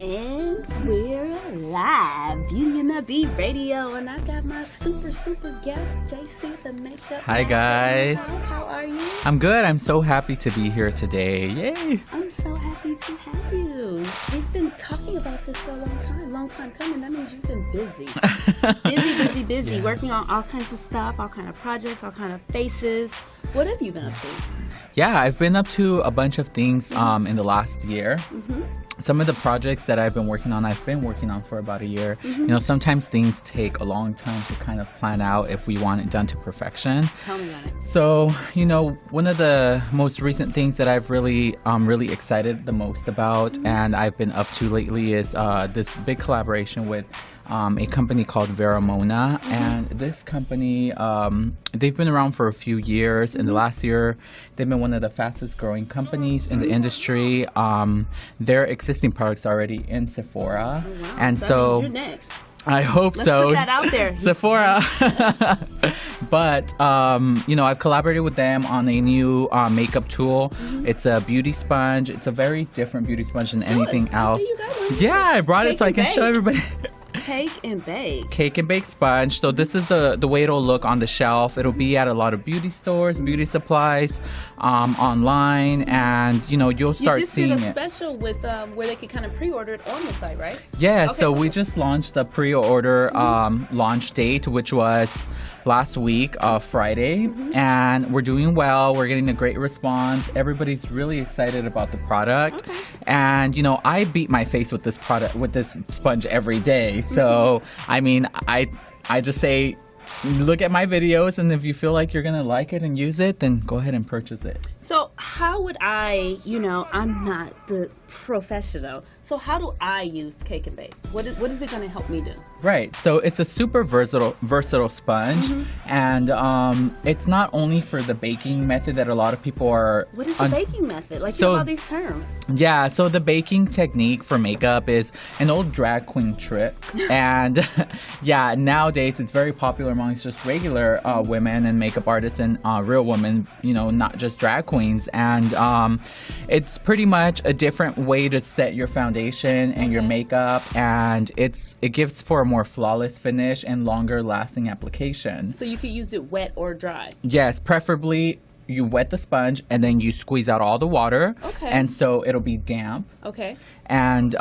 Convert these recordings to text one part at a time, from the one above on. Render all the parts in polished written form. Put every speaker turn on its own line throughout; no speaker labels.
And we're live, Beauty and the Beat Radio, and I got my super guest, JC the Makeup.
Hi guys.
How are you?
I'm good. I'm so happy to be here today. Yay!
I'm so happy to have you. We've been talking about this for a long time coming. That means you've been busy. busy, yeah. Working on all kinds of stuff, all kind of projects, all kind of faces. What have you been up to?
Yeah, I've been up to a bunch of things in the last year. Mm-hmm. Some of the projects that I've been working on for about a year. Mm-hmm. You know, sometimes things take a long time to kind of plan out if we want it done to perfection.
Tell me about it.
So, you know, one of the most recent things that I've really excited the most about and I've been up to lately is this big collaboration with a company called Veramona. And this company, they've been around for a few years. In the last year, they've been one of the fastest growing companies in the industry. Their existing products are already in Sephora.
Oh, wow.
And
so you're next.
I hope
Let's
so.
Put that out there.
Sephora. But, you know, I've collaborated with them on a new makeup tool. It's a beauty sponge. It's a very different beauty sponge than anything else. Yeah, I brought it so I can show everybody.
Cake and bake
sponge. So this is the way it'll look on the shelf. It'll be at a lot of beauty stores, beauty supplies, online, and you know you'll start seeing it.
You just did a special with where they could kind of pre-order it on the site, right?
Yeah. Okay, so we just launched a pre-order launch date, which was last week, Friday, and we're doing well. We're getting a great response. Everybody's really excited about the product, and you know I beat my face with this product, with this sponge every day. So I mean, I just say, look at my videos, and if you feel like you're gonna like it and use it, then go ahead and purchase it.
So how would I, you know, I'm not the professional, so how do I use Cake and Bake? What is it going to help me do?
Right, so it's a super versatile sponge, and it's not only for the baking method that a lot of people are...
What is the baking method? Like, you know all these terms.
Yeah, so the baking technique for makeup is an old drag queen trick, and yeah, nowadays it's very popular amongst just regular women and makeup artists and real women, you know, not just drag queens, and it's pretty much a different way to set your foundation and your makeup, and it gives for a more flawless finish and longer lasting application.
So you could use it wet or dry?
Yes, preferably you wet the sponge and then you squeeze out all the water, and so it'll be damp. And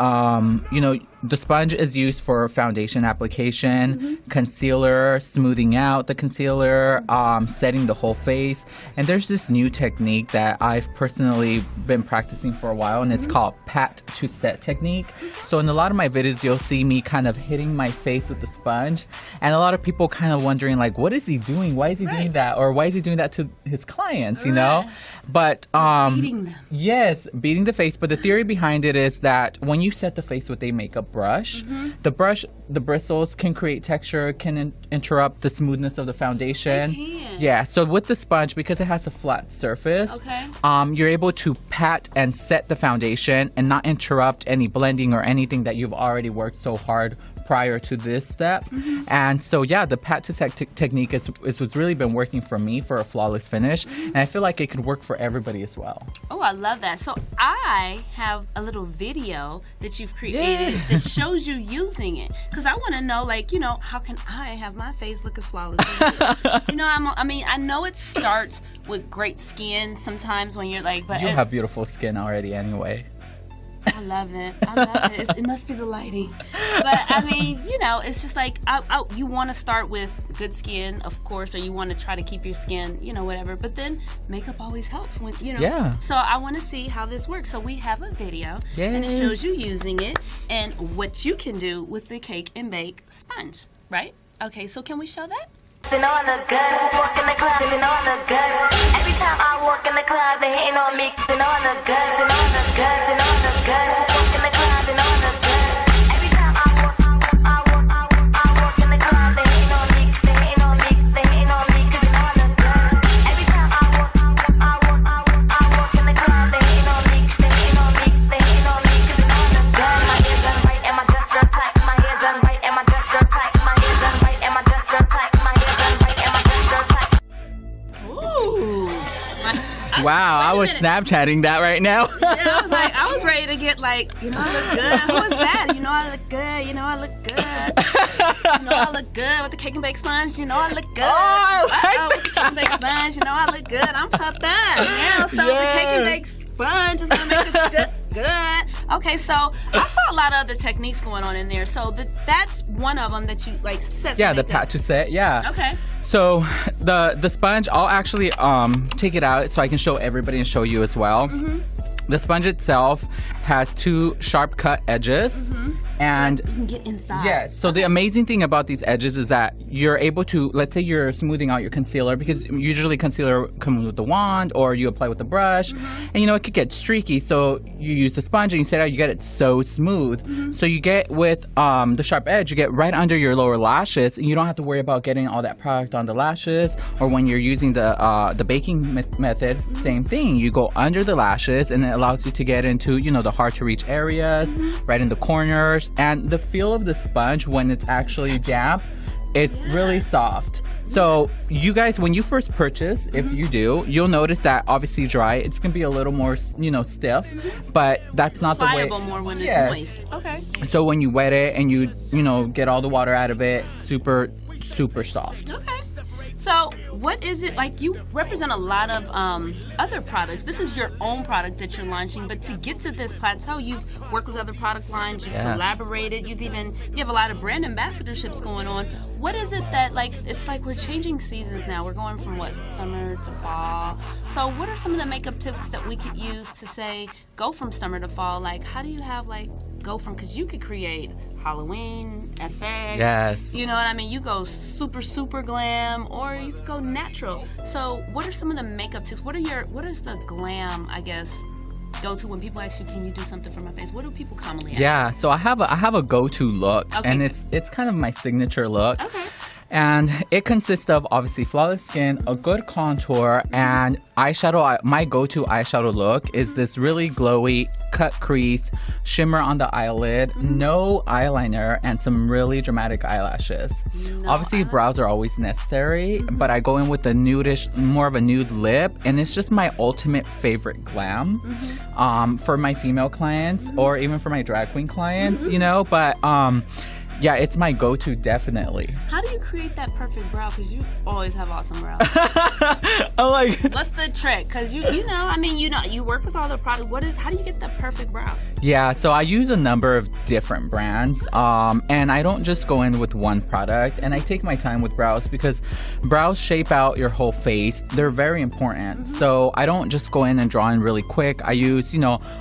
you know, the sponge is used for foundation application, concealer, smoothing out the concealer, setting the whole face. And there's this new technique that I've personally been practicing for a while, and it's called pat to set technique. So in a lot of my videos, you'll see me kind of hitting my face with the sponge, and a lot of people kind of wondering, like, what is he doing? Why is he doing that? Or why is he doing that to his clients, you know? But
beating them.
Yes, beating the face. But the theory behind it is that when you set the face with a makeup brush, the bristles can create texture, can interrupt the smoothness of the foundation. Yeah, so with the sponge, because it has a flat surface, you're able to pat and set the foundation and not interrupt any blending or anything that you've already worked so hard prior to this step. And so yeah, the pat to set technique is what's really been working for me for a flawless finish, and I feel like it could work for everybody as well.
Oh, I love that. So I have a little video that you've created that shows you using it, because I want to know, like, you know, how can I have my face look as flawless as you? You know, I mean, I know it starts with great skin sometimes when you're like, but
you have beautiful skin already anyway.
I love it. It must be the lighting. But I mean, you know, it's just like you want to start with good skin, of course, or you want to try to keep your skin, you know, whatever. But then makeup always helps when, you know.
Yeah.
So I want to see how this works. So we have a video, and it shows you using it and what you can do with the Cake and Bake sponge, right? Okay, so can we show that?
They know I look good. Walk in the club, they know I look good. Every time I walk in the club, they hating on me. They know I look good. They know I look good. They know I look good. Walk in the club, they know I look good. Every time I walk in the club, they hating on me. They hating on me. They hating on me 'cause they know I look good. Every time I walk in the club, they hating on me. They hating on me. They hating on me 'cause they know I look good. My hair done right and my dress real tight. My hair done right and my dress real tight. My hair done right and my dress real tight.
Wow, was Snapchatting that right now.
Yeah, I was ready to get like, you know, I look good. Who is that? You know, I look good. You know, I look good. You know, I look good with the cake and bake sponge. You know, I look good. With the cake and bake sponge. You know, I look good. I'm pumped up. Now, so the cake and bake sponge is gonna make us good. Okay, so I saw a lot of other techniques going on in there. So that's one of them that you like set.
Yeah, the pat to set. Yeah.
Okay.
So the sponge, I'll actually take it out so I can show everybody and show you as well. Mm-hmm. The sponge itself has 2 sharp cut edges. Mm-hmm. And
so you can get inside.
Yes. So the amazing thing about these edges is that you're able to, let's say you're smoothing out your concealer, because usually concealer comes with the wand or you apply with the brush, and you know it could get streaky. So you use the sponge and you set it out, you get it so smooth. Mm-hmm. So you get with the sharp edge, you get right under your lower lashes, and you don't have to worry about getting all that product on the lashes. Or when you're using the baking method, same thing. You go under the lashes, and it allows you to get into, you know, the hard to reach areas, right in the corners. And the feel of the sponge when it's actually damp, it's really soft. So you guys, when you first purchase, if you do, you'll notice that obviously dry, it's going to be a little more, you know, stiff, but that's not the way.
Pliable more when it's moist. Okay.
So when you wet it and you know, get all the water out of it, super, super soft.
Okay. So what is it, like you represent a lot of other products. This is your own product that you're launching, but to get to this plateau, you've worked with other product lines, you've collaborated, you have a lot of brand ambassadorships going on. What is it that, like, it's like we're changing seasons now. We're going from summer to fall. So what are some of the makeup tips that we could use to say, go from summer to fall? Like, how do you have, like, go from, because you could create Halloween, FX.
Yes.
You know what I mean? You go super, super glam, or you could go natural. So what are some of the makeup tips? What is the glam, I guess, go to when people ask you, can you do something for my face? What do people commonly ask?
Yeah, so I have a go-to look, and it's kind of my signature look.
Okay.
And it consists of obviously flawless skin, a good contour, and eyeshadow. My go-to eyeshadow look is this really glowy cut crease, shimmer on the eyelid, no eyeliner, and some really dramatic eyelashes. Obviously, brows are always necessary, but I go in with a nudish, more of a nude lip, and it's just my ultimate favorite glam for my female clients or even for my drag queen clients, you know, but yeah, it's my go-to, definitely.
How do you create that perfect brow? Because you always have awesome brows. What's the trick? Because you know, I mean, you work with all the products. How do you get the perfect brow?
Yeah, so I use a number of different brands, and I don't just go in with one product, and I take my time with brows because brows shape out your whole face. They're very important. So I don't just go in and draw in really quick. I use,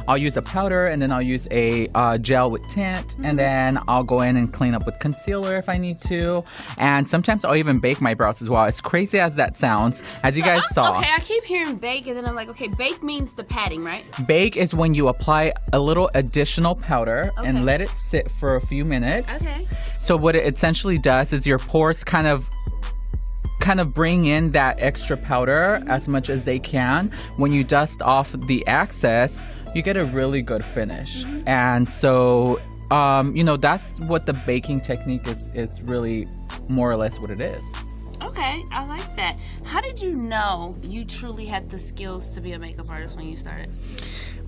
I'll use a powder, and then I'll use a gel with tint, and then I'll go in and clean up with concealer if I need to, and sometimes I'll even bake my brows as well. As crazy as that sounds, as you guys saw.
Okay, I keep hearing bake, and then I'm like, okay, bake means the patting, right?
Bake is when you apply a little additional powder and let it sit for a few minutes.
Okay.
So what it essentially does is your pores kind of bring in that extra powder as much as they can. When you dust off the excess, you get a really good finish. And so that's what the baking technique is really more or less what it is.
Okay, I like that. How did you know you truly had the skills to be a makeup artist when you started?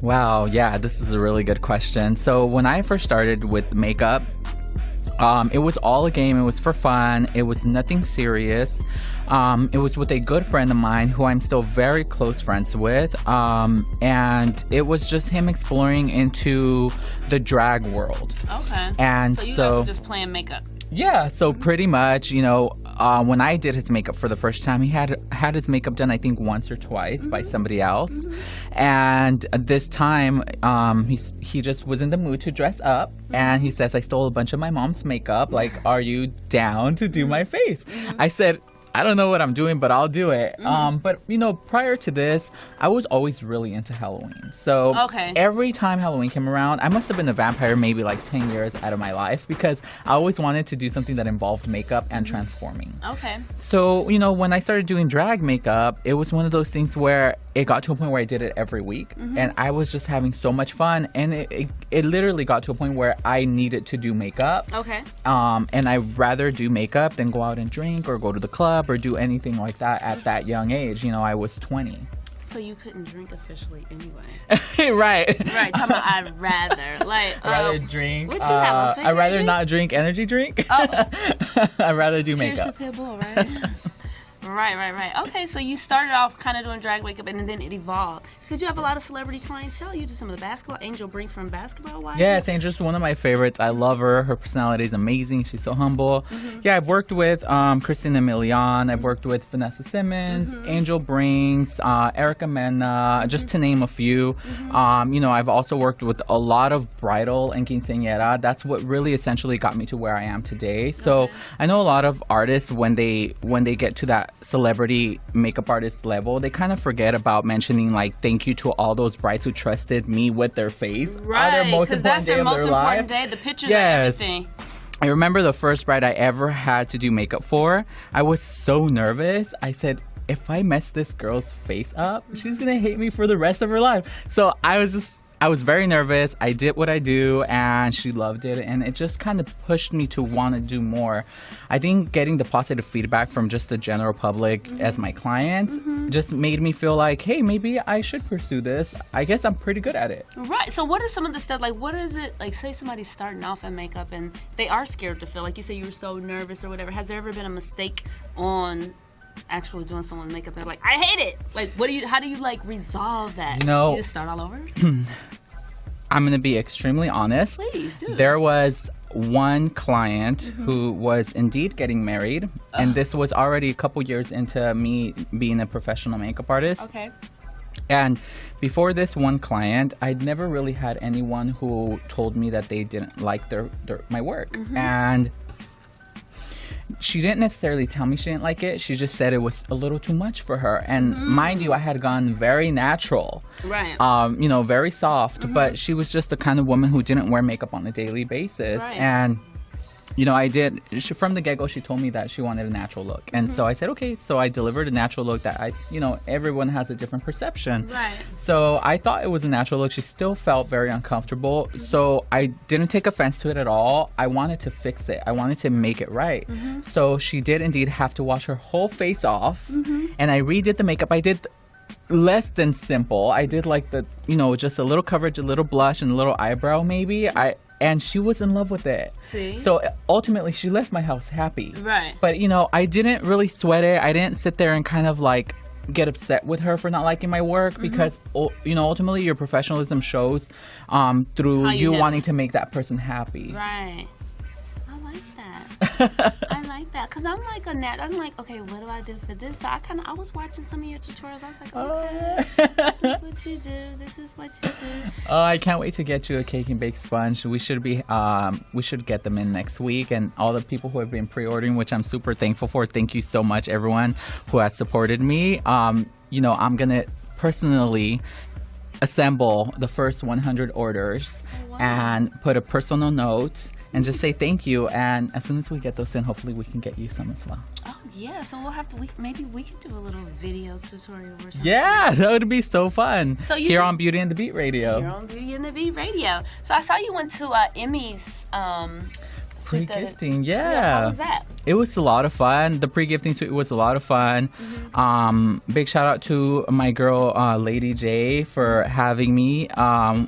Wow, yeah, this is a really good question. So when I first started with makeup, it was all a game. It was for fun. It was nothing serious. It was with a good friend of mine who I'm still very close friends with. And it was just him exploring into the drag world.
Okay.
And
so you guys were just playing makeup?
Yeah, so pretty much, when I did his makeup for the first time, he had his makeup done, I think, once or twice by somebody else. And this time, he just was in the mood to dress up. And he says, I stole a bunch of my mom's makeup. Like, are you down to do my face? I said, I don't know what I'm doing, but I'll do it. But, prior to this, I was always really into Halloween. So every time Halloween came around, I must have been a vampire maybe like 10 years out of my life because I always wanted to do something that involved makeup and transforming.
Okay.
So, when I started doing drag makeup, it was one of those things where it got to a point where I did it every week. And I was just having so much fun. And it literally got to a point where I needed to do makeup.
Okay.
And I'd rather do makeup than go out and drink or go to the club or do anything like that at that young age. I was 20.
So you couldn't drink officially anyway.
Right.
Right. Talking about I'd rather. Like,
rather drink.
What you have?
I'd rather not drink energy drink.
Oh.
I'd rather do
Cheers
makeup.
to Pitbull, right? Right. Okay, so you started off kind of doing drag makeup, and then it evolved. Because you have a lot of celebrity clientele. You do some of the basketball. Angel brings from basketball. Why?
Yes, Angel's one of my favorites. I love her. Her personality is amazing. She's so humble. Yeah, I've worked with Christina Milian. I've worked with Vanessa Simmons, Angel Brings, Erica Mena, just to name a few. I've also worked with a lot of bridal and quinceañera. That's what really essentially got me to where I am today. So I know a lot of artists, when they get to that celebrity makeup artist level, they kind of forget about mentioning, like, thank you to all those brides who trusted me with their face.
Right, because that's their most important day. The pictures and everything.
I remember the first bride I ever had to do makeup for. I was so nervous. I said, if I mess this girl's face up, she's gonna hate me for the rest of her life. So I was very nervous. I did what I do, and she loved it, and it just kind of pushed me to want to do more. I think getting the positive feedback from just the general public as my clients just made me feel like, hey, maybe I should pursue this. I guess I'm pretty good at it.
Right. So what are some of the stuff, like, what is it, like, say somebody's starting off in makeup and they are scared to feel, like you say you were so nervous or whatever. Has there ever been a mistake on actually doing someone's makeup? They're like, I hate it. Like, how do you like resolve that? You just start all over?
I'm going to be extremely honest.
Please do.
There was one client who was indeed getting married, and this was already a couple years into me being a professional makeup artist.
Okay.
And before this one client, I'd never really had anyone who told me that they didn't like my work. And she didn't necessarily tell me she didn't like it. She just said it was a little too much for her. And mind you, I had gone very natural.
Right.
Very soft. But she was just the kind of woman who didn't wear makeup on a daily basis.
Right.
And from the get-go, she told me that she wanted a natural look. And so I said, okay. So I delivered a natural look that everyone has a different perception.
Right.
So I thought it was a natural look. She still felt very uncomfortable. So I didn't take offense to it at all. I wanted to fix it. I wanted to make it right. So she did indeed have to wash her whole face off. And I redid the makeup. I did less than simple. I did like just a little coverage, a little blush, and a little eyebrow maybe. And she was in love with it.
See?
So ultimately, she left my house happy.
Right.
But, I didn't really sweat it. I didn't sit there and kind of like get upset with her for not liking my work because, ultimately your professionalism shows through you wanting to make that person happy.
Right. I like that. I like that. Because I'm like I'm like, okay, what do I do for this? So I was watching some of your tutorials. I was like, okay, this is what you do. This is what you do.
Oh, I can't wait to get you a cake and bake sponge. We should get them in next week, and all the people who have been pre-ordering, which I'm super thankful for. Thank you so much, everyone who has supported me. I'm gonna personally assemble the first 100 orders and put a personal note and just say thank you. And as soon as we get those in, hopefully we can get you some as well.
Oh yeah, so we'll have to. Maybe we could do a little video tutorial or something.
Yeah, that would be so fun.
So
here on Beauty and the Beat Radio.
Here on Beauty and the Beat Radio. So I saw you went to Emmys.
Pre-gifting,
yeah. How was that?
It was a lot of fun. The pre-gifting suite was a lot of fun. Big shout out to my girl, Lady J, for having me.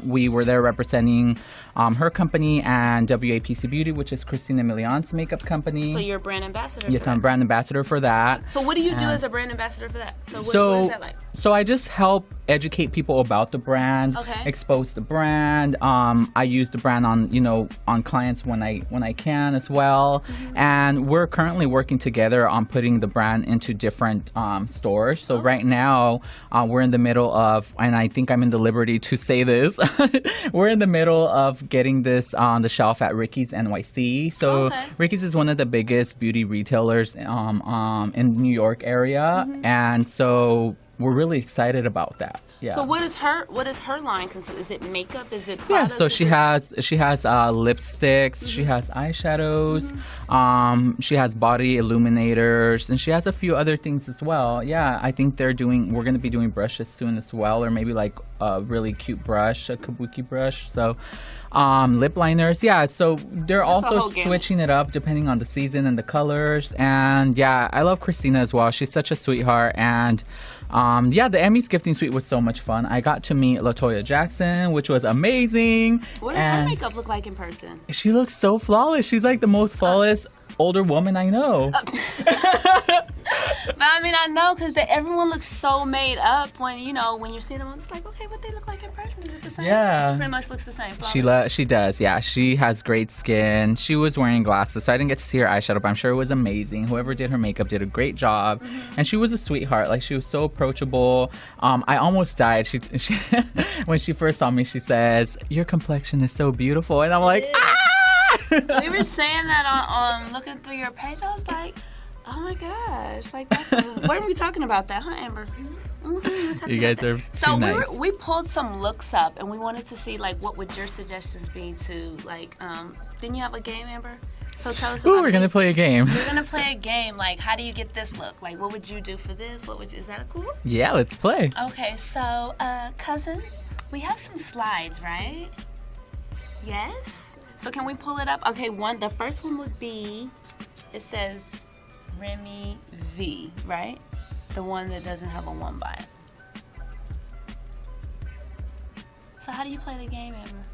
We were there representing her company and WAPC Beauty, which is Christina Milian's makeup company.
So you're a brand ambassador
Yes, I'm brand ambassador for that.
So what do you do as a brand ambassador for that? So what is that like?
So I just help educate people about the brand, expose the brand. I use the brand on clients when I can as well. And we're currently working together on putting the brand into different stores. So right now we're in the middle of, and I think I'm in the liberty to say this, we're in the middle of getting this on the shelf at Ricky's NYC. So Ricky's is one of the biggest beauty retailers in New York area, and so we're really excited about that. Yeah.
So what is her line? Is it makeup? Is it products?
Yeah. So she has lipsticks. She has eyeshadows. She has body illuminators, and she has a few other things as well. Yeah. I think we're going to be doing brushes soon as well, or maybe like a really cute brush, a kabuki brush. So lip liners, yeah, so they're
Just
also switching it up depending on the season and the colors. And yeah, I love Christina as well. She's such a sweetheart. And yeah, the Emmys gifting suite was so much fun. I got to meet LaToya Jackson, which was amazing.
What does her makeup look like in person?
She looks so flawless. She's like the most flawless older woman I know.
But I mean, I know because everyone looks so made up when you're seeing them. It's like, okay, what they look like in person? Is it the same?
Yeah.
She pretty much looks the same. Flawless.
She does, yeah. She has great skin. She was wearing glasses, so I didn't get to see her eyeshadow, but I'm sure it was amazing. Whoever did her makeup did a great job. Mm-hmm. And she was a sweetheart. Like, she was so approachable. I almost died. She when she first saw me, she says, "Your complexion is so beautiful." And I'm like, ah!
We were saying that on looking through your page. I was like, oh my gosh, like that's. What are we talking about that, huh, Amber? Mm-hmm.
You guys are too nice.
We pulled some looks up, and we wanted to see like what would your suggestions be to like. Didn't you have a game, Amber? So tell us.
We're gonna play a game.
We're gonna play a game. Like, how do you get this look? Like, what would you do for this? Is that cool?
Yeah, let's play.
Okay, so cousin, we have some slides, right? Yes. So can we pull it up? Okay, the first one would be. It says Remy V, right? The one that doesn't have a 1 by it. So how do you play the game, Amber?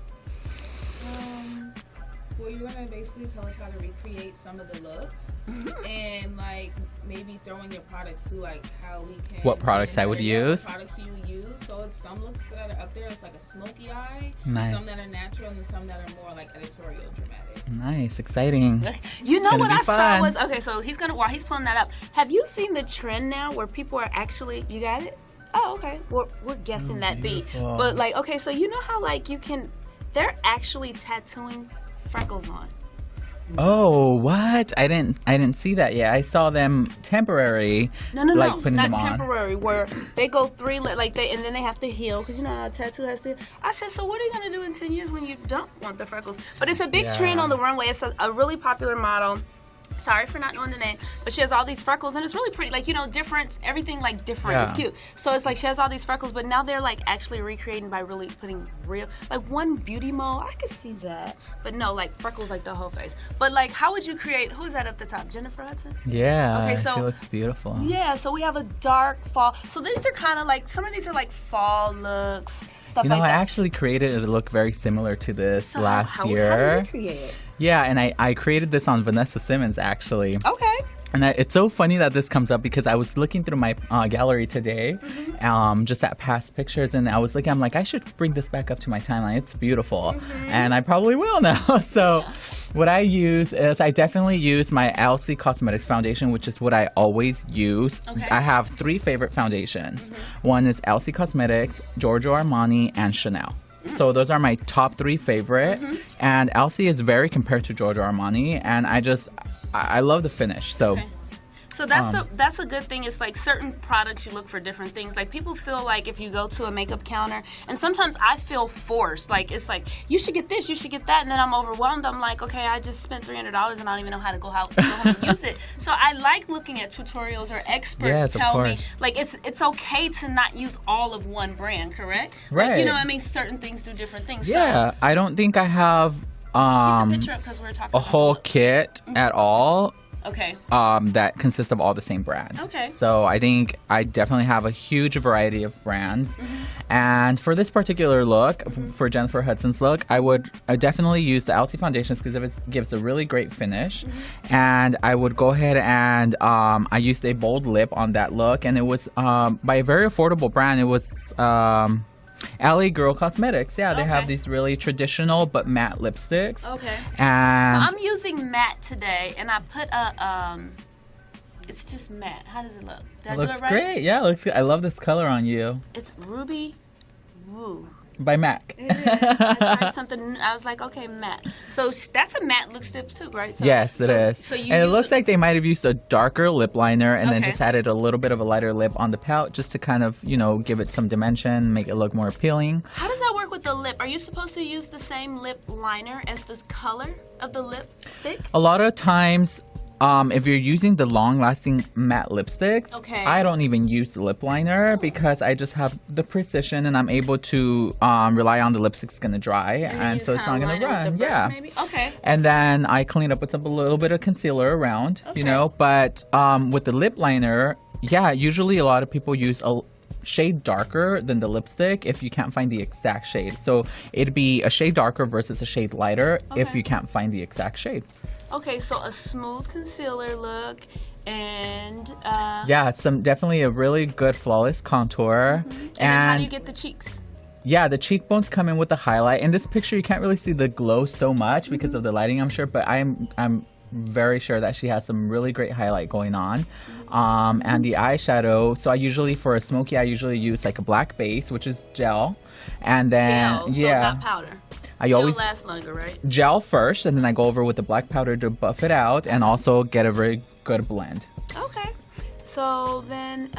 Well, you're gonna basically tell us how to recreate some of the looks, and like maybe throw in your products too, like how we can.
What products I would use?
What products you would use. So it's some looks that are up there. It's like a smoky eye.
Nice.
Some that are natural, and then some that are more like editorial, dramatic.
Nice, exciting.
You know what I saw was so while he's pulling that up. Have you seen the trend now where people are actually? You got it? Oh, okay. We're guessing that beat, but like okay, so you know how like they're actually tattooing freckles on.
Oh, what? I didn't see that yet. I saw them temporary.
No,
putting
not
them on.
temporary. Where they go 3 and then they have to heal because you know how a tattoo has to. I said, so what are you gonna do in 10 years when you don't want the freckles? But it's a big trend on the runway. It's a really popular model. Sorry for not knowing the name, but she has all these freckles and it's really pretty. Like different. Everything like different. Yeah. It's cute. So it's like she has all these freckles, but now they're like actually recreating by really putting real one beauty mole. I could see that, but no, like freckles like the whole face. But like, how would you create? Who is that up the top? Jennifer Hudson.
Yeah.
Okay, so
she looks beautiful.
Yeah. So we have a dark fall. So these are kind of like some of these are like fall looks. Stuff like that.
I actually created a look very similar to this last year.
How did you create it?
Yeah, and I created this on Vanessa Simmons, actually.
Okay.
And it's so funny that this comes up because I was looking through my gallery today, just at past pictures, and I was looking, I'm like, I should bring this back up to my timeline. It's beautiful. And I probably will now. So what I use is I definitely use my Elsie Cosmetics foundation, which is what I always use. Okay. I have 3 favorite foundations. One is Elsie Cosmetics, Giorgio Armani, and Chanel. So those are my top 3 favorite. And Elsie is very compared to Giorgio Armani, and I love the finish. So
So that's a good thing. It's like certain products you look for different things. Like people feel like if you go to a makeup counter, and sometimes I feel forced. Like it's like you should get this, you should get that, and then I'm overwhelmed. I'm like, okay, I just spent $300 and I don't even know how to go home and use it. So I like looking at tutorials or experts tell me like it's okay to not use all of one brand, correct?
Right.
Like, you know what I mean? Certain things do different things.
Yeah, so, I don't think I have
keep the picture up 'cause we're talking
a whole kit at all.
Okay.
That consists of all the same brand.
Okay.
So I think I definitely have a huge variety of brands. And for this particular look, for Jennifer Hudson's look, I definitely use the Elsie foundations because it gives a really great finish. And I would go ahead and I used a bold lip on that look, and it was by a very affordable brand. It was LA Girl Cosmetics. Yeah, they have these really traditional but matte lipsticks. Okay. And
so I'm using matte today, and I put it's just matte. How does it look? Did I do it right?
Looks great. Yeah, it looks good. I love this color on you.
It's Ruby Woo.
By MAC.
It is. I tried something new. I was like, okay, matte. So that's a matte lipstick too, right? So,
yes, it is.
So
and it looks like they might have used a darker lip liner and then just added a little bit of a lighter lip on the pout just to kind of, give it some dimension, make it look more appealing.
How does that work with the lip? Are you supposed to use the same lip liner as the color of the lipstick?
A lot of times if you're using the long-lasting matte lipsticks, I don't even use the lip liner because I just have the precision and I'm able to rely on the lipstick's gonna dry, and so it's not gonna run.
Maybe? Okay.
And then I clean up with a little bit of concealer around, you know. But with the lip liner, usually a lot of people use a shade darker than the lipstick if you can't find the exact shade. So it'd be a shade darker versus a shade lighter if you can't find the exact shade.
Okay, so a smooth concealer look and
some definitely a really good flawless contour.
And then how do you get the cheeks?
Yeah, the cheekbones come in with the highlight. In this picture, you can't really see the glow so much because of the lighting, I'm sure, but I'm very sure that she has some really great highlight going on. And the eyeshadow, so I usually, for a smoky, I usually use like a black base, which is gel. And then,
so not powder. Gel lasts longer, right?
Gel first, and then I go over with the black powder to buff it out and also get a very good blend.
Okay. So then,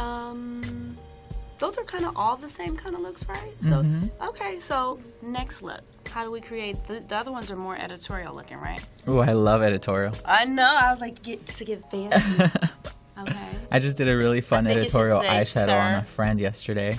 those are kind of all the same kind of looks, right? So, okay, so next look. How do we create, the other ones are more editorial looking, right?
Oh, I love editorial.
I know, I was like, get fancy. Okay.
I just did a really fun editorial eyeshadow on a friend yesterday.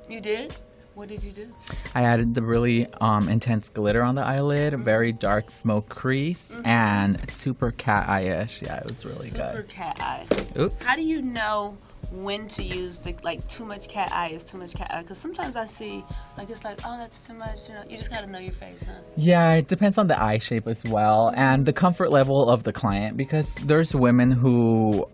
You did? What did you do?
I added the really intense glitter on the eyelid, very dark smoke crease, and super cat eye-ish. Yeah, it was really good.
Super cat eye.
Oops.
How do you know when to use the, like, too much cat eye is too much cat eye? Because sometimes I see, like, it's like, oh, that's too much, you know. You just got to know your face, huh?
Yeah, it depends on the eye shape as well and the comfort level of the client, because there's women who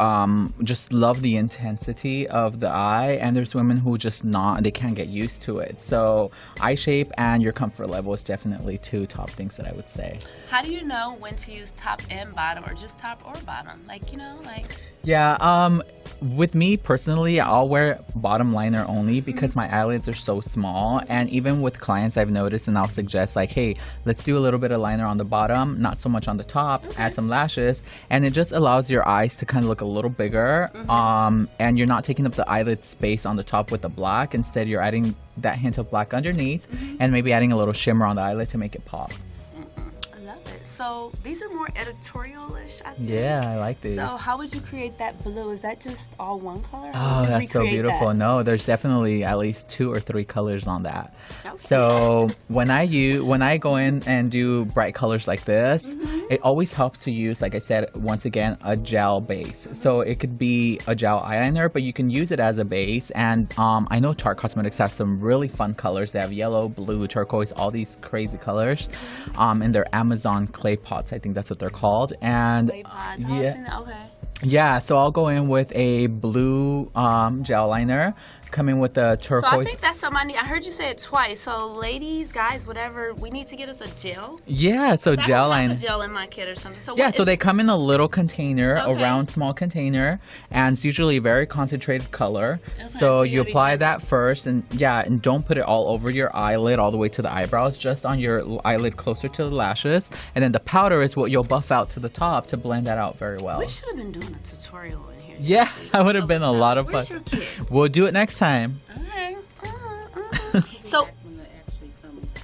just love the intensity of the eye, and there's women who just they can't get used to it. So eye shape and your comfort level is definitely two top things that I would say.
How do you know when to use top and bottom, or just top or bottom? Like, you know, like...
Yeah, with me personally, I'll wear bottom liner only because my eyelids are so small. And even with clients, I've noticed, and I'll suggest like, hey, let's do a little bit of liner on the bottom, not so much on the top, add some lashes. And it just allows your eyes to kind of look a little bigger. And you're not taking up the eyelid space on the top with the black. Instead, you're adding that hint of black underneath and maybe adding a little shimmer on the eyelid to make it pop.
So these are more editorial-ish, I think.
Yeah, I like these.
So how would you create that blue? Is that just all one color?
Oh, that's so beautiful. No, there's definitely at least 2 or 3 colors on that. Okay. So when I go in and do bright colors like this, it always helps to use, like I said, once again, a gel base. So it could be a gel eyeliner, but you can use it as a base. And I know Tarte Cosmetics has some really fun colors. They have yellow, blue, turquoise, all these crazy colors in their Amazon clay pots, I think that's what they're called. And
clay pots.
Yeah, so I'll go in with a blue gel liner, come in with the turquoise.
So I think that's something I need. I heard you say it twice. So ladies, guys, whatever, we need to get us a gel.
Yeah, so gel liner.
I have a gel in my kit or something. So
yeah, so they come in a little container, a round small container, and it's usually a very concentrated color. Okay, so you apply that first, and and don't put it all over your eyelid all the way to the eyebrows, just on your eyelid closer to the lashes. And then the powder is what you'll buff out to the top to blend that out very well.
We should have been doing a tutorial in here.
Yeah, that would have been a lot of fun.
Where's your kit?
We'll do it next time.
Okay. So
when it actually comes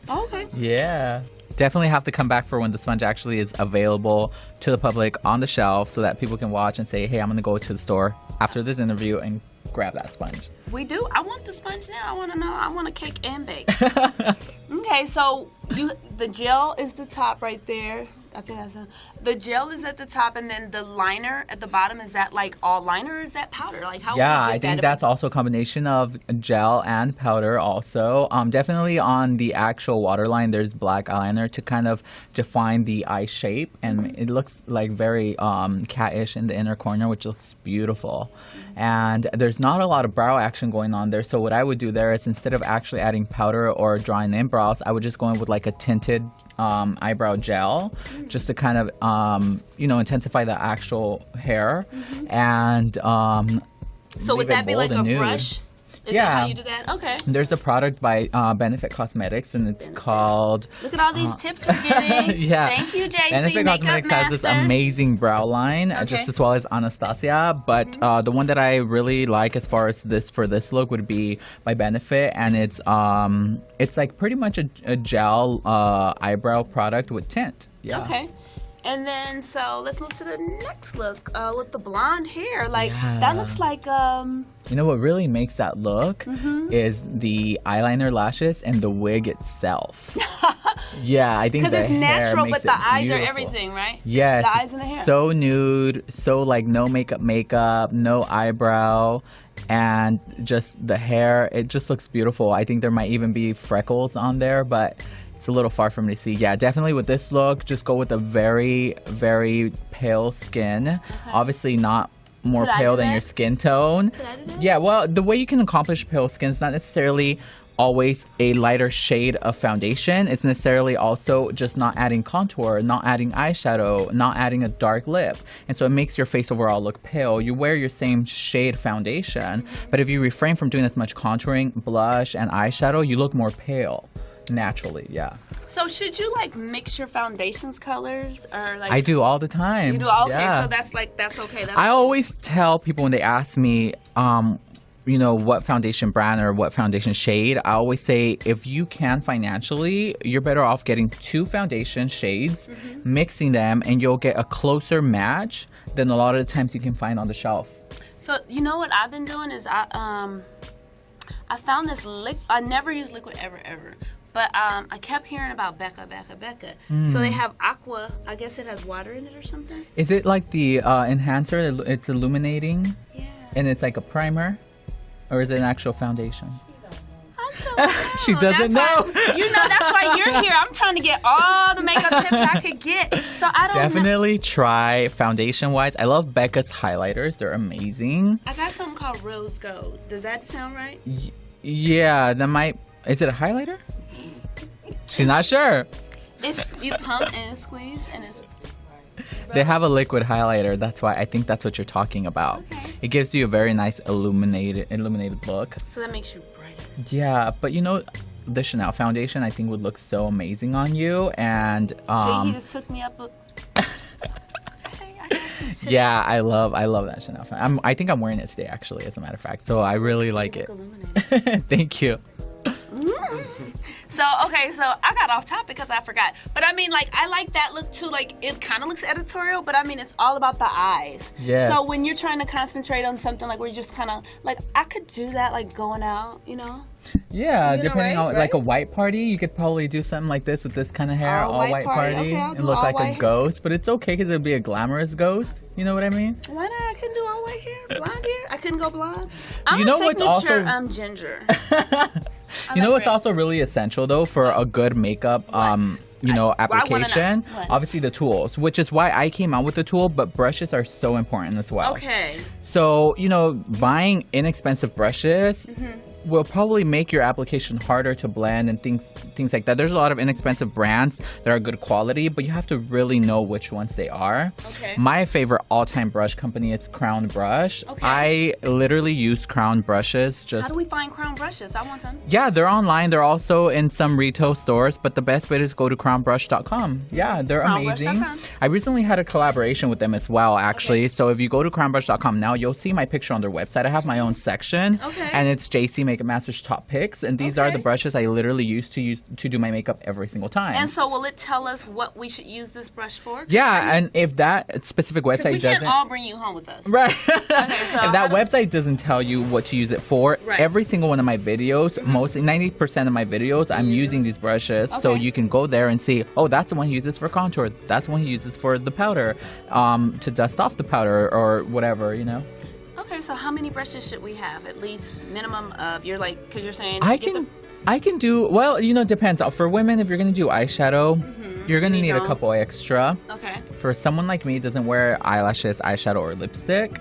out.
Okay.
Yeah. Definitely have to come back for when the sponge actually is available to the public on the shelf so that people can watch and say, hey, I'm going to go to the store after this interview and grab that sponge.
We do. I want the sponge now. I want to know. I want a cake and bake. Okay, so the gel is the top right there. I think that's the gel is at the top, and then the liner at the bottom. Is that like all liner, or is that powder? Like how?
Yeah, I think that's also a combination of gel and powder. Also, definitely on the actual waterline, there's black eyeliner to kind of define the eye shape, and it looks like very cat-ish in the inner corner, which looks beautiful. And there's not a lot of brow action going on there. So what I would do there is, instead of actually adding powder or drawing in brows, I would just go in with like a tinted eyebrow gel just to kind of, intensify the actual hair. And
so would that be like a brush? Is that how you do that? Okay.
There's a product by Benefit Cosmetics, and it's called...
Look at all these tips we're getting.
Yeah.
Thank you, JC
Benefit
Makeup
Cosmetics
Master.
has this amazing brow line, just as well as Anastasia. But the one that I really like as far as for this look would be by Benefit, and it's like pretty much a gel eyebrow product with tint. Yeah.
Okay. And then, so let's move to the next look with the blonde hair. Like, that looks like,
You know what really makes that look is the eyeliner, lashes, and the wig itself. Yeah, I think
because
the
it's natural,
hair
but
makes
the
it
eyes are
beautiful.
everything, right?
Yes.
The eyes and the hair.
So nude, so like no makeup, no eyebrow, and just the hair. It just looks beautiful. I think there might even be freckles on there, but it's a little far for me to see. Yeah, definitely with this look, just go with a very, very pale skin. Okay. Obviously not more pale than your skin tone.
Could I do that?
Yeah, well, the way you can accomplish pale skin is not necessarily always a lighter shade of foundation. It's necessarily also just not adding contour, not adding eyeshadow, not adding a dark lip. And so it makes your face overall look pale. You wear your same shade foundation, but if you refrain from doing as much contouring, blush, and eyeshadow, you look more pale. Naturally, yeah.
So should you like mix your foundations colors or like?
I do all the time.
You do all okay.
Yeah.
So that's okay.
I always tell people when they ask me, you know, what foundation brand or what foundation shade, I always say if you can financially, you're better off getting 2 foundation shades, mixing them, and you'll get a closer match than a lot of the times you can find on the shelf. So
you know what I've been doing is I found this I never use liquid ever. But I kept hearing about Becca. So they have aqua. I guess it has water in it or something.
Is it like the enhancer? It's illuminating?
Yeah.
And it's like a primer? Or is it an actual foundation?
I don't know.
She doesn't know.
That's why you're here. I'm trying to get all the makeup tips I could get. So I don't
Definitely try foundation-wise. I love Becca's highlighters. They're amazing.
I got something called Rose Gold. Does that sound right?
Yeah, that might... Is it a highlighter? She's not sure.
It's you pump and squeeze and it's.
They have a liquid highlighter. That's why I think that's what you're talking about.
Okay.
It gives you a very nice illuminated look.
So that makes you brighter.
Yeah, but you know, the Chanel foundation I think would look so amazing on you. And
see, he just took me up a.
Yeah, I love that Chanel foundation. I think I'm wearing it today actually, as a matter of fact. So I really like it. Thank you.
So I got off topic because I forgot. But I mean, like, I like that look too. Like, it kind of looks editorial, but I mean, it's all about the eyes.
Yes.
So when you're trying to concentrate on something, like, where you just kind of, like, I could do that, like, going out, you know?
Yeah, depending on,
right?
like, a white party, you could probably do something like this with this kind of hair, all white party,
okay,
and look like a ghost. But it's okay because it'll be a glamorous ghost. You know what I mean?
Why not? I couldn't do all white hair, blonde hair. I couldn't go blonde. I'm
you know
a signature.
what's also...
I'm ginger.
You know what's also really essential though for a good makeup application? Obviously the tools, which is why I came out with the tool, but brushes are so important as well.
Okay.
So, you know, buying inexpensive brushes will probably make your application harder to blend and things like that. There's a lot of inexpensive brands that are good quality, but you have to really know which ones they are.
Okay.
My favorite all-time brush company is Crown Brush.
Okay.
I literally use Crown brushes.
How do we find Crown brushes? I want some.
Yeah, they're online. They're also in some retail stores, but the best way is go to crownbrush.com. Yeah, they're amazing. I recently had a collaboration with them as well, actually. Okay. So if you go to crownbrush.com now, you'll see my picture on their website. I have my own section, and it's JC Makeup Master's top picks, and these are the brushes I literally use to do my makeup every single time.
And so will it tell us what we should use this brush for?
Yeah, and if that specific website doesn't...
we can't all bring you home with us.
Right.
Okay, so
if that website doesn't tell you what to use it for, every single one of my videos, mostly 90% of my videos, I'm using these brushes, so you can go there and see, oh, that's the one he uses for contour, that's the one he uses for the powder, to dust off the powder or whatever, you know.
Okay, so how many brushes should we have? At least minimum of, because you're saying...
I can do, well, you know, depends. For women, if you're going to do eyeshadow, you're going to need a couple extra.
Okay.
For someone like me who doesn't wear eyelashes, eyeshadow, or lipstick,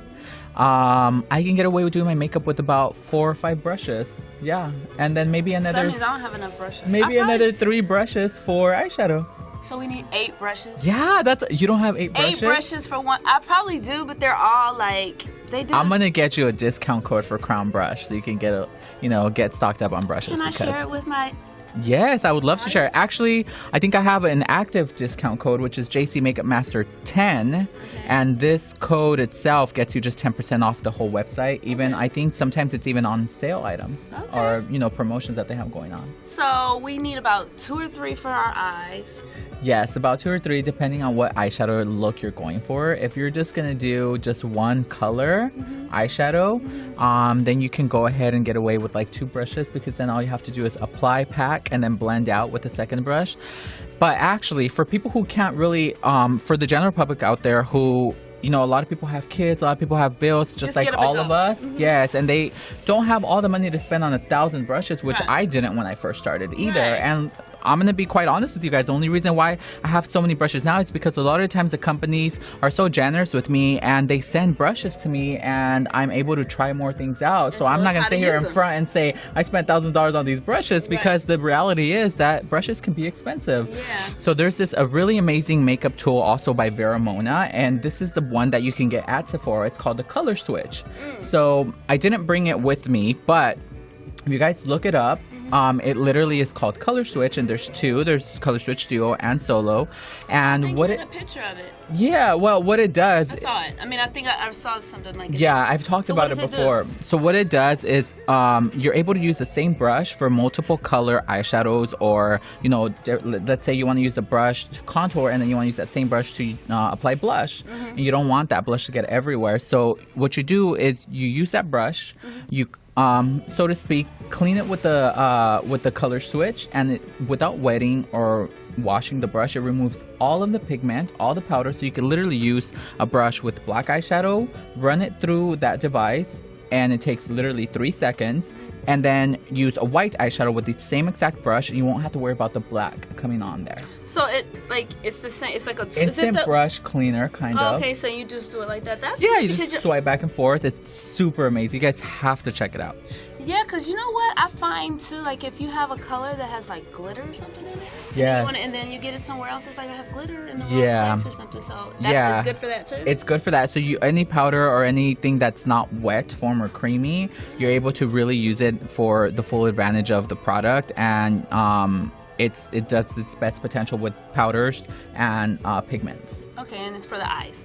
I can get away with doing my makeup with about 4 or 5 brushes. Yeah. And then maybe another...
So that means I don't have enough brushes.
Maybe another 3 brushes for eyeshadow.
So we need 8 brushes?
Yeah, you don't have 8 brushes?
8 brushes for one. I probably do, but they're all like... I'm
gonna get you a discount code for Crown Brush so you can get stocked up on brushes.
Can I share it with my
Yes, I would love to share it. Actually, I think I have an active discount code, which is JC Makeup Master 10. Okay. And this code itself gets you just 10% off the whole website. Even, I think sometimes it's even on sale items or, promotions that they have going on.
So we need about 2 or 3 for our eyes.
Yes, about 2 or 3, depending on what eyeshadow look you're going for. If you're just going to do just one color eyeshadow, then you can go ahead and get away with like 2 brushes, because then all you have to do is apply, pack, and then blend out with the second brush. But actually, for people who can't really, for the general public out there who, a lot of people have kids, a lot of people have bills, just like all of us. Yes, and they don't have all the money to spend on 1,000 brushes, which I didn't when I first started either. And I'm going to be quite honest with you guys. The only reason why I have so many brushes now is because a lot of times the companies are so generous with me and they send brushes to me and I'm able to try more things out. So I'm not going to sit here in front and say I spent $1,000 on these brushes, because the reality is that brushes can be expensive. Yeah. So there's a really amazing makeup tool also by Veramona, and this is the one that you can get at Sephora. It's called the Color Switch. So I didn't bring it with me, but if you guys look it up, it literally is called Color Switch, and there's 2. There's Color Switch Duo and Solo. And
I think you had a picture of it.
Yeah, well, what it does...
I saw it. I mean, I think I saw something like it.
Yeah, I've talked about it before. So what it does is you're able to use the same brush for multiple color eyeshadows, or, let's say you want to use a brush to contour and then you want to use that same brush to apply blush. And you don't want that blush to get everywhere. So what you do is you use that brush, you... so to speak, clean it with the color switch, and without wetting or washing the brush, it removes all of the pigment, all the powder. So you can literally use a brush with black eyeshadow, run it through that device, and it takes literally 3 seconds, and then use a white eyeshadow with the same exact brush, and you won't have to worry about the black coming on there.
So it's the same. It's like a
instant brush cleaner, kind of.
Okay, so you just do it like that. That's
you just swipe back and forth. It's super amazing. You guys have to check it out.
Yeah, because you know what? I find too, like if you have a color that has like glitter or something in it, and then you get it somewhere else, it's like I have glitter in the wrong place or something. So it's good for that too. It's good for that.
So any powder or anything that's not wet form or creamy, you're able to really use it for the full advantage of the product, and it does its best potential with powders and pigments.
Okay, and it's for the eyes.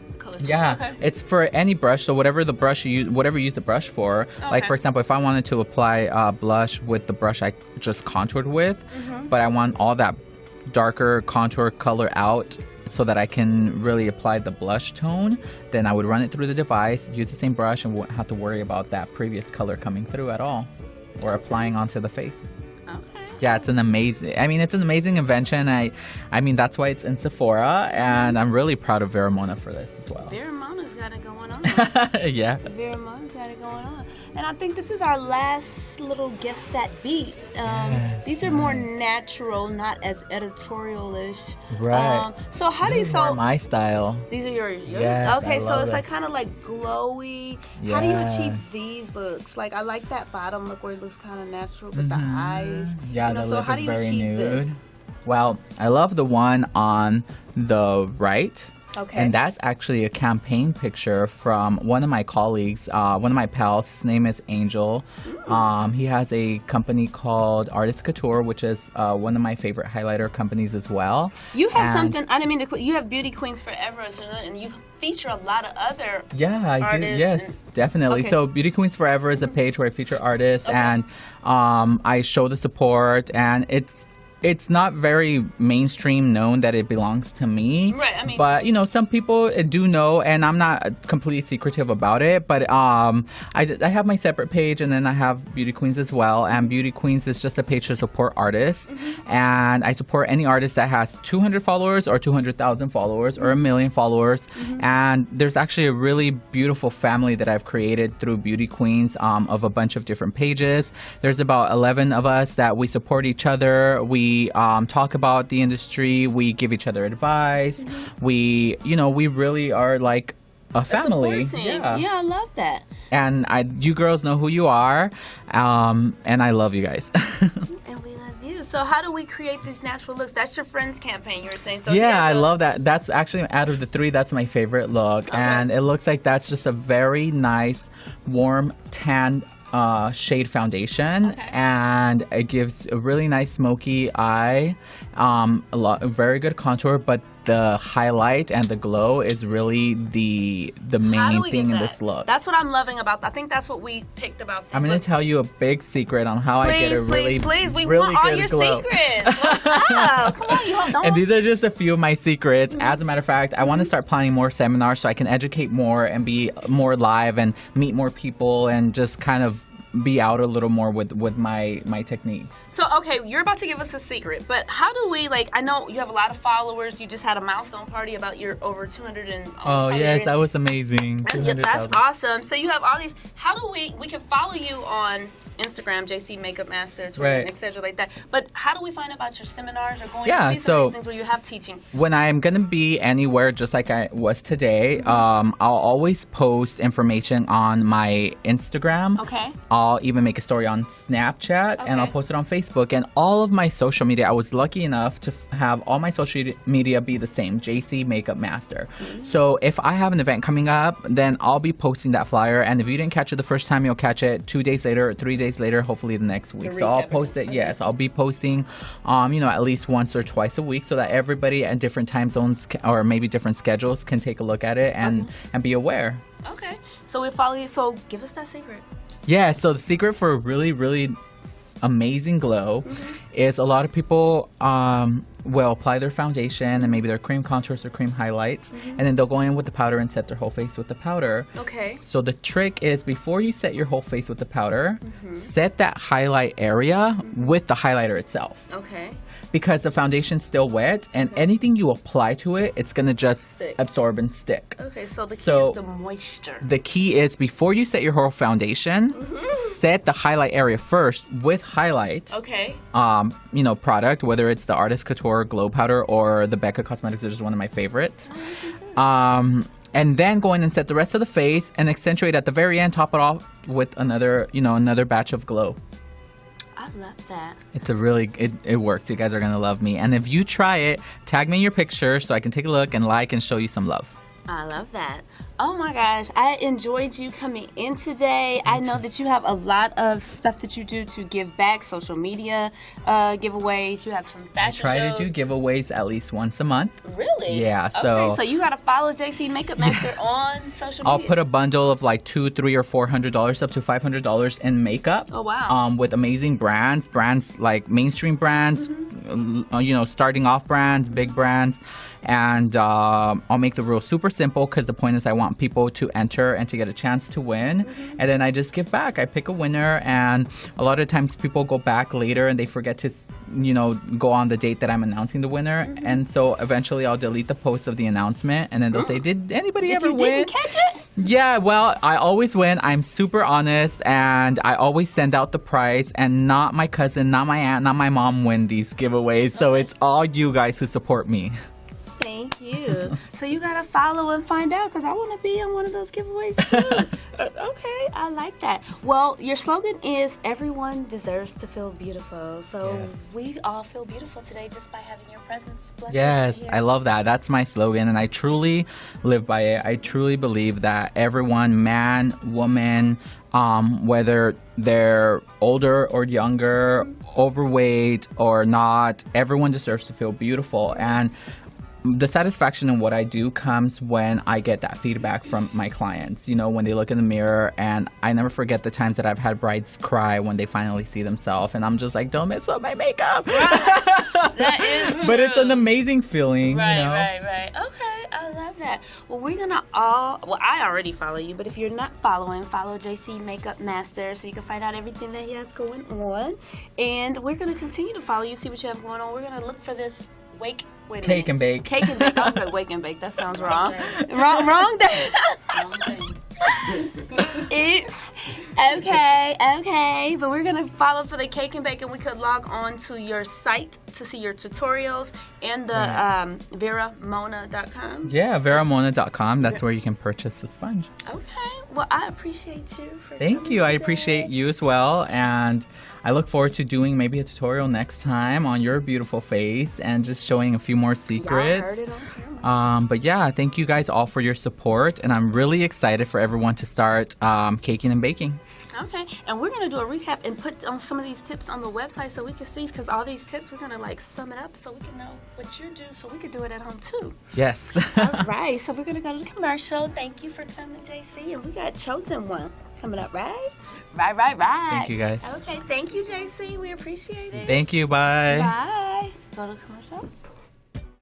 It's for any brush. So whatever you use the brush for. Like for example, if I wanted to apply blush with the brush I just contoured with, but I want all that darker contour color out so that I can really apply the blush tone, then I would run it through the device, use the same brush, and wouldn't have to worry about that previous color coming through at all or applying onto the face. Yeah, it's an amazing invention. I mean, that's why it's in Sephora, and I'm really proud of Veramona for this as well.
Veramona's got it going on.
Yeah.
Veramona's got it going on. And I think this is our last little Guess That Beat. These are more natural, not as editorial-ish.
Right.
So how do you...
More my style.
These are yours?
Yes,
okay, so it's
this.
like kind of like glowy. Yeah. How do you achieve these looks? Like I like that bottom look where it looks kind of natural, but the eyes.
Yeah, the
so
lip
how
is
do you
very
achieve
nude.
this?
Well, I love the one on the right.
Okay.
And that's actually a campaign picture from one of my colleagues, one of my pals. His name is Angel. He has a company called Artist Couture, which is one of my favorite highlighter companies as well.
You have something, I didn't mean to, you have Beauty Queens Forever, and you feature a lot of other
I do. Yes, definitely. Okay. So Beauty Queens Forever is a page where I feature artists, and I show the support, and it's not very mainstream known that it belongs to me.
Right, I mean...
But, some people do know, and I'm not completely secretive about it. But I have my separate page, and then I have Beauty Queens as well. And Beauty Queens is just a page to support artists. And I support any artist that has 200 followers or 200,000 followers or 1 million followers. And there's actually a really beautiful family that I've created through Beauty Queens of a bunch of different pages. There's about 11 of us that we support each other. We talk about the industry. We give each other advice. We really are like a family.
Yeah, I love that.
And you girls know who you are, and I love you guys.
And we love you. So how do we create these natural looks? That's your friend's campaign, you were saying. So
yeah, I love that. That's actually, out of the 3, that's my favorite look. Okay. And it looks like that's just a very nice, warm, tan shade foundation, and it gives a really nice smoky eye, a very good contour, but the highlight and the glow is really the main thing in this look.
That's what I'm loving about. I think that's what we picked about this.
I'm going to tell you a big secret on how I get a really,
please, we
really
want all
good
your
glow.
secrets. What's up? Come on, you don't.
And these are just a few of my secrets. As a matter of fact, I want to start planning more seminars so I can educate more and be more live and meet more people and just kind of be out a little more with my techniques.
So, okay, you're about to give us a secret, but how do we, like, I know you have a lot of followers. You just had a milestone party about your over 200 and
oh, yes, that was amazing.
That's awesome. So you have all these, how do we can follow you on Instagram, JC Makeup Master, Twitter, etc. like that. But how do we find out about your seminars or going to see some of these things where you have teaching?
When I'm going to be anywhere, just like I was today, I'll always post information on my Instagram.
Okay.
I'll even make a story on Snapchat, and I'll post it on Facebook. And all of my social media, I was lucky enough to have all my social media be the same, JC Makeup Master. So if I have an event coming up, then I'll be posting that flyer. And if you didn't catch it the first time, you'll catch it 2 days later or 3 days later, hopefully the next week. So I'll post it. Yes, I'll be posting, at least once or twice a week, so that everybody at different time zones or maybe different schedules can take a look at it and be aware.
Okay. So we follow you. So give us that secret.
Yeah. So the secret for a really, really amazing glow is a lot of people will apply their foundation and maybe their cream contours or cream highlights, and then they'll go in with the powder and set their whole face with the powder.
Okay.
So the trick is, before you set your whole face with the powder, set that highlight area with the highlighter itself.
Okay.
Because the foundation's still wet, and anything you apply to it, it's going to just absorb and stick.
Okay, so the key is the moisture.
The key is, before you set your whole foundation, set the highlight area first with highlight.
Okay.
Product, whether it's the Artist Couture Glow Powder or the Becca Cosmetics, which is one of my favorites. And then go in and set the rest of the face and accentuate at the very end, top it off with another batch of glow.
I love that.
It's it works. You guys are going to love me. And if you try it, tag me in your picture so I can take a look and like and show you some love.
I love that. Oh my gosh, I enjoyed you coming in today. I know that you have a lot of stuff that you do to give back, social media giveaways. You have some fashion shows.
I try to do giveaways at least once a month.
Really?
Yeah.
So you got to follow JC Makeup Master on social media.
I'll put a bundle of like $200, $300, or $400 up to $500 in makeup.
Oh wow.
With amazing brands like mainstream brands, starting off brands, big brands, and I'll make the rules super simple, because the point is I want people to enter and to get a chance to win, and then I just give back. I pick a winner, and a lot of times people go back later and they forget to go on the date that I'm announcing the winner, and so eventually I'll delete the post of the announcement, and then they'll say, did anybody ever win?
Didn't catch it?
Yeah, well, I always win. I'm super honest, and I always send out the prize, and not my cousin, not my aunt, not my mom win these giveaways, so it's all you guys who support me.
Thank you. So you gotta follow and find out, because I want to be on one of those giveaways too. Okay, I like that. Well, your slogan is everyone deserves to feel beautiful. So we all feel beautiful today just by having your presence.
Yes, I love that. That's my slogan, and I truly live by it. I truly believe that everyone, man, woman, whether they're older or younger, overweight or not, everyone deserves to feel beautiful. And the satisfaction in what I do comes when I get that feedback from my clients, when they look in the mirror, and I never forget the times that I've had brides cry when they finally see themselves, and I'm just like, don't mess up my makeup.
That is true.
But it's an amazing feeling,
Right. Okay, I love that. Well, I already follow you, but if you're not following, follow JC Makeup Master so you can find out everything that he has going on. And we're going to continue to follow you, see what you have going on. We're going to look for this
Cake and bake.
Cake and bake. I was like, wake and bake. That sounds wrong. Wrong day. Oops. Okay. But we're going to follow for the cake and bake, and we could log on to your site to see your tutorials and the veramona.com.
Yeah, veramona.com. That's where you can purchase the sponge.
Okay. Well, I appreciate you.
Thank you. I appreciate you as well. And I look forward to doing maybe a tutorial next time on your beautiful face and just showing a few more secrets.
Yeah, I heard it on camera.
But yeah, thank you guys all for your support. And I'm really excited for everyone to start caking and baking.
Okay, and we're gonna do a recap and put on some of these tips on the website so we can see, because all these tips we're gonna like sum it up so we can know what you do, so we can do it at home too.
Yes.
All right, so we're gonna go to the commercial. Thank you for coming, JC, and we got Chosen One coming up, right? Right.
Thank you, guys.
Okay, thank you, JC. We appreciate it.
Thank you. Bye.
Bye. Go to commercial.